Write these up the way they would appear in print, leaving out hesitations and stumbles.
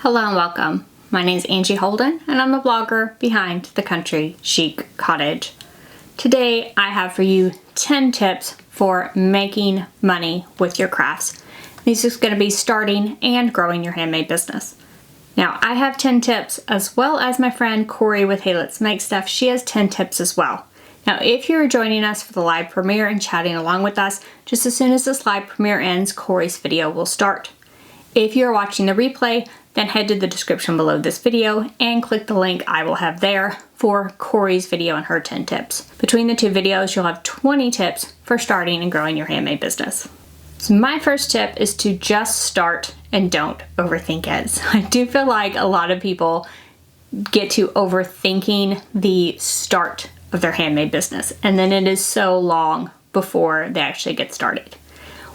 Hello and welcome. My name is Angie Holden and I'm the blogger behind the Country Chic Cottage. Today I have for you 10 tips for making money with your crafts. These are going to be starting and growing your handmade business. Now I have 10 tips as well as my friend Corey with Hey Let's Make Stuff. She has 10 tips as well. Now if you're joining us for the live premiere and chatting along with us, just as soon as this live premiere ends, Corey's video will start. If you're watching the replay, then head to the description below this video and click the link I will have there for Corey's video and her 10 tips. Between the two videos, you'll have 20 tips for starting and growing your handmade business. So my first tip is to just start and don't overthink it. So I do feel like a lot of people get to overthinking the start of their handmade business, and then it is so long before they actually get started.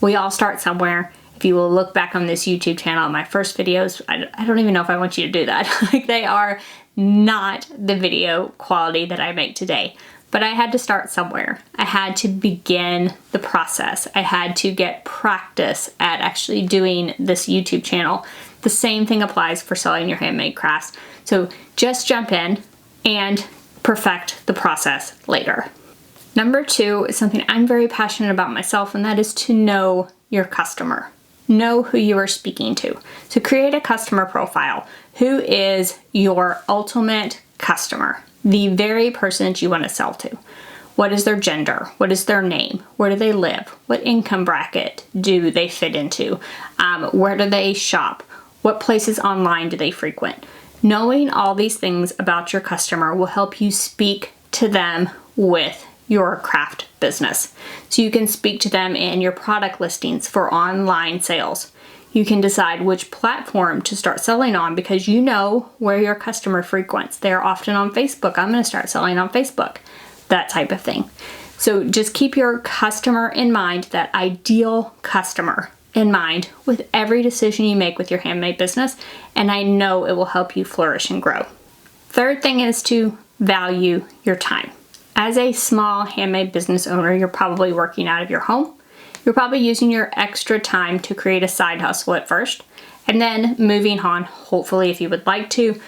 We all start somewhere. If you will look back on this YouTube channel, my first videos, I don't even know if I want you to do that. Like, they are not the video quality that I make today. But I had to start somewhere. I had to begin the process. I had to get practice at actually doing this YouTube channel. The same thing applies for selling your handmade crafts. So just jump in and perfect the process later. Number 2 is something I'm very passionate about myself, and that is to know your customer. Know who you are speaking to. So create a customer profile. Who is your ultimate customer? The very person that you want to sell to. What is their gender? What is their name? Where do they live? What income bracket do they fit into? Where do they shop? What places online do they frequent? Knowing all these things about your customer will help you speak to them with your craft business. So you can speak to them in your product listings for online sales. You can decide which platform to start selling on because you know where your customer frequents. They're often on Facebook. I'm going to start selling on Facebook. That type of thing. So just keep your customer in mind, that ideal customer in mind with every decision you make with your handmade business, and I know it will help you flourish and grow. Third thing is to value your time. As a small handmade business owner, you're probably working out of your home. You're probably using your extra time to create a side hustle at first, and then moving on, hopefully if you would like to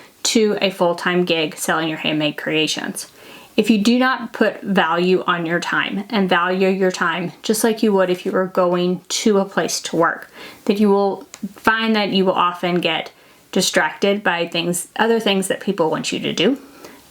a full-time gig selling your handmade creations. If you do not put value on your time and value your time just like you would if you were going to a place to work, that you will find that you will often get distracted by other things that people want you to do.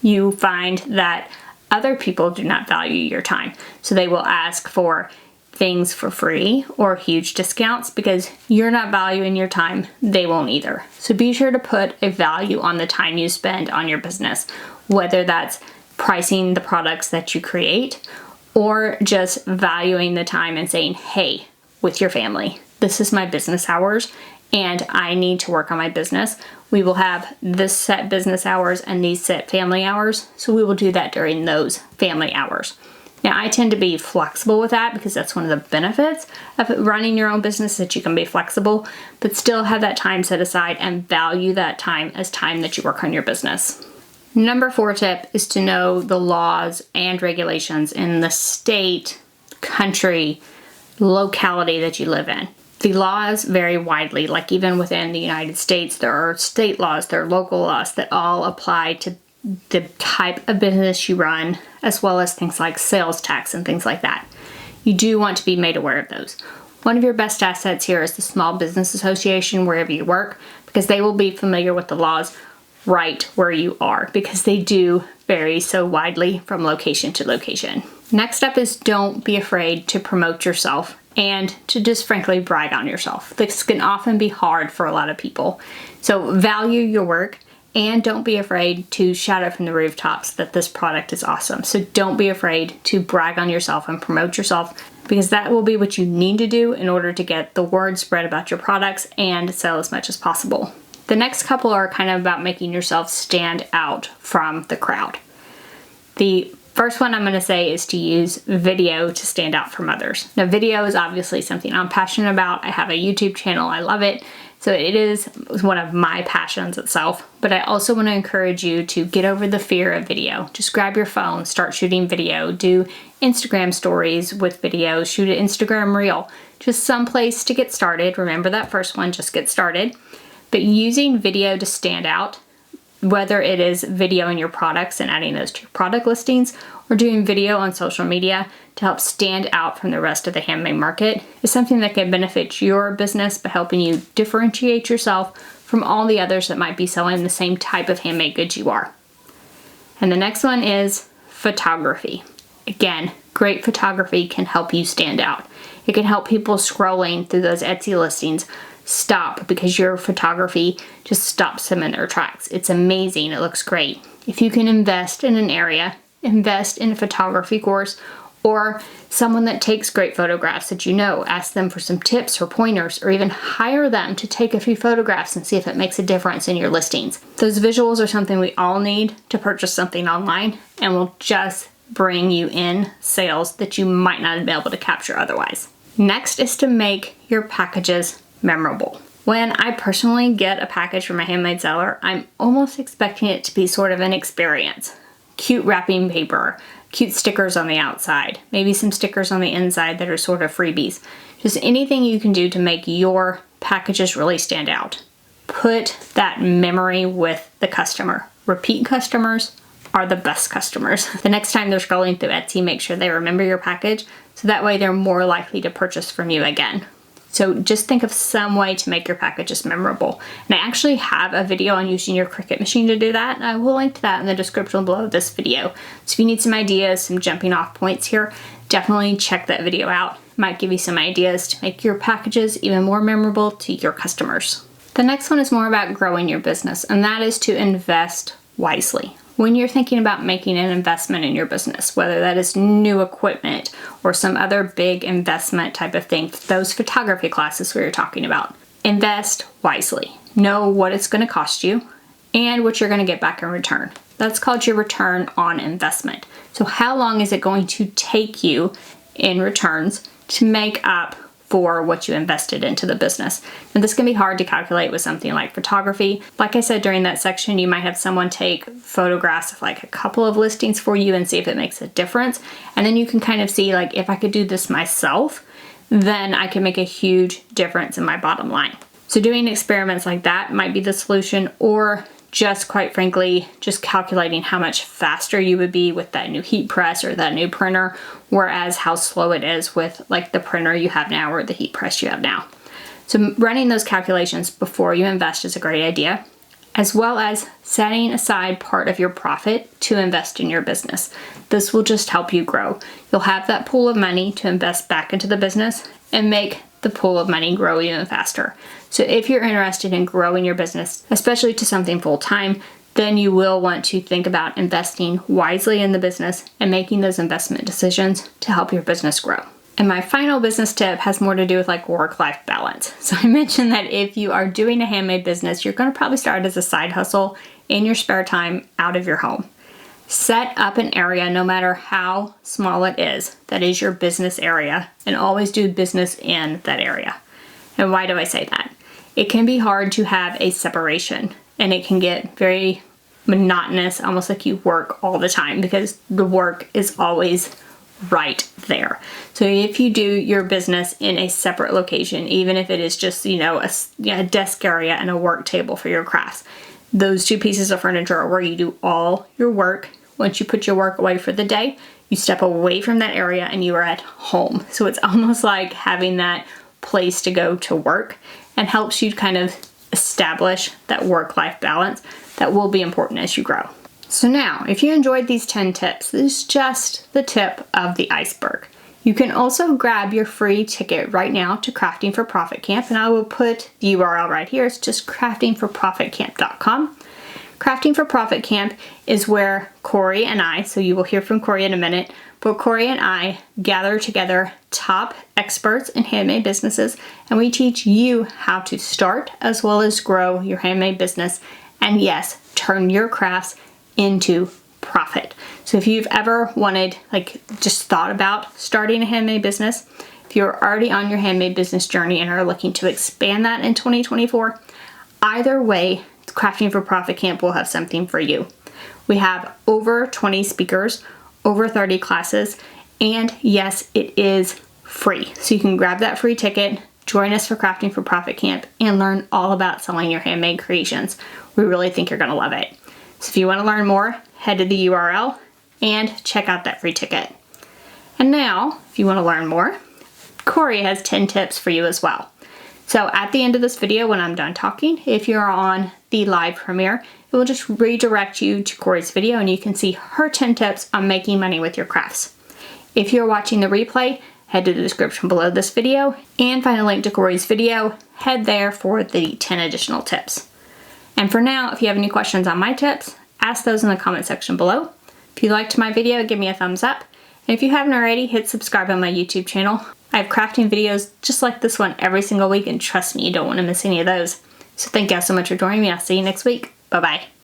You find that other people do not value your time. So they will ask for things for free or huge discounts because you're not valuing your time. They won't either. So be sure to put a value on the time you spend on your business, whether that's pricing the products that you create or just valuing the time and saying, hey, with your family, this is my business hours and I need to work on my business. We will have this set business hours and these set family hours, so we will do that during those family hours. Now, I tend to be flexible with that because that's one of the benefits of running your own business, that you can be flexible, but still have that time set aside and value that time as time that you work on your business. Number 4 tip is to know the laws and regulations in the state, country, locality that you live in. The laws vary widely, like even within the United States, there are state laws, there are local laws that all apply to the type of business you run, as well as things like sales tax and things like that. You do want to be made aware of those. One of your best assets here is the Small Business Association wherever you work, because they will be familiar with the laws right where you are, because they do vary so widely from location to location. Next up is don't be afraid to promote yourself and to just frankly brag on yourself. This can often be hard for a lot of people. So value your work and don't be afraid to shout it from the rooftops that this product is awesome. So don't be afraid to brag on yourself and promote yourself, because that will be what you need to do in order to get the word spread about your products and sell as much as possible. The next couple are kind of about making yourself stand out from the crowd. The first one I'm going to say is to use video to stand out from others. Now, video is obviously something I'm passionate about. I have a YouTube channel. I love it. So it is one of my passions itself. But I also want to encourage you to get over the fear of video. Just grab your phone, start shooting video, do Instagram stories with video, shoot an Instagram reel. Just some place to get started. Remember that first one, just get started. but using video to stand out, whether it is video in your products and adding those to your product listings, or doing video on social media to help stand out from the rest of the handmade market, is something that can benefit your business by helping you differentiate yourself from all the others that might be selling the same type of handmade goods you are. And the next one is photography. Again, great photography can help you stand out. It can help people scrolling through those Etsy listings stop because your photography just stops them in their tracks. It's amazing. It looks great. If you can invest in an area, invest in a photography course, or someone that takes great photographs that you know, ask them for some tips or pointers, or even hire them to take a few photographs and see if it makes a difference in your listings. Those visuals are something we all need to purchase something online, and will just bring you in sales that you might not be able to capture otherwise. Next is to make your packages memorable. When I personally get a package from a handmade seller, I'm almost expecting it to be sort of an experience. Cute wrapping paper, cute stickers on the outside, maybe some stickers on the inside that are sort of freebies. Just anything you can do to make your packages really stand out. Put that memory with the customer. Repeat customers are the best customers. The next time they're scrolling through Etsy, make sure they remember your package, so that way they're more likely to purchase from you again. So just think of some way to make your packages memorable. And I actually have a video on using your Cricut machine to do that, and I will link to that in the description below this video. So if you need some ideas, some jumping off points here, definitely check that video out. It might give you some ideas to make your packages even more memorable to your customers. The next one is more about growing your business, and that is to invest wisely. When you're thinking about making an investment in your business, whether that is new equipment or some other big investment type of thing, those photography classes we were talking about, invest wisely. Know what it's going to cost you and what you're going to get back in return. That's called your return on investment. So how long is it going to take you in returns to make up for what you invested into the business? And this can be hard to calculate with something like photography. Like I said, during that section, you might have someone take photographs of like a couple of listings for you and see if it makes a difference. And then you can kind of see, like, if I could do this myself, then I can make a huge difference in my bottom line. So doing experiments like that might be the solution, or just quite frankly, just calculating how much faster you would be with that new heat press or that new printer, whereas how slow it is with like the printer you have now or the heat press you have now. So running those calculations before you invest is a great idea, as well as setting aside part of your profit to invest in your business. This will just help you grow. You'll have that pool of money to invest back into the business and make the pool of money grow even faster. So if you're interested in growing your business, especially to something full-time, then you will want to think about investing wisely in the business and making those investment decisions to help your business grow. And my final business tip has more to do with like work-life balance. So I mentioned that if you are doing a handmade business, you're going to probably start as a side hustle in your spare time out of your home. Set up an area, no matter how small it is, that is your business area, and always do business in that area. And why do I say that? It can be hard to have a separation, and it can get very monotonous, almost like you work all the time, because the work is always right there. So if you do your business in a separate location, even if it is just, a desk area and a work table for your crafts, those two pieces of furniture are where you do all your work. Once you put your work away for the day, you step away from that area and you are at home. So it's almost like having that place to go to work, and helps you kind of establish that work-life balance that will be important as you grow. So now, if you enjoyed these 10 tips, this is just the tip of the iceberg. You can also grab your free ticket right now to Crafting for Profit Camp, and I will put the URL right here. It's just craftingforprofitcamp.com. Crafting for Profit Camp is where Corey and I, so you will hear from Corey in a minute, but Corey and I gather together top experts in handmade businesses, and we teach you how to start as well as grow your handmade business, and yes, turn your crafts into profit. So if you've ever wanted, just thought about starting a handmade business, if you're already on your handmade business journey and are looking to expand that in 2024, either way, Crafting for Profit Camp will have something for you. We have over 20 speakers, over 30 classes, and yes, it is free. So you can grab that free ticket, join us for Crafting for Profit Camp and learn all about selling your handmade creations. We really think you're going to love it. So if you want to learn more, head to the URL and check out that free ticket. And now, if you want to learn more, Corey has 10 tips for you as well. So at the end of this video, when I'm done talking, if you're on the live premiere, it will just redirect you to Corey's video and you can see her 10 tips on making money with your crafts. If you're watching the replay, head to the description below this video and find a link to Corey's video. Head there for the 10 additional tips. And for now, if you have any questions on my tips, ask those in the comment section below. If you liked my video, give me a thumbs up. And if you haven't already, hit subscribe on my YouTube channel. I have crafting videos just like this one every single week, and trust me, you don't want to miss any of those. So thank you all so much for joining me. I'll see you next week. Bye-bye.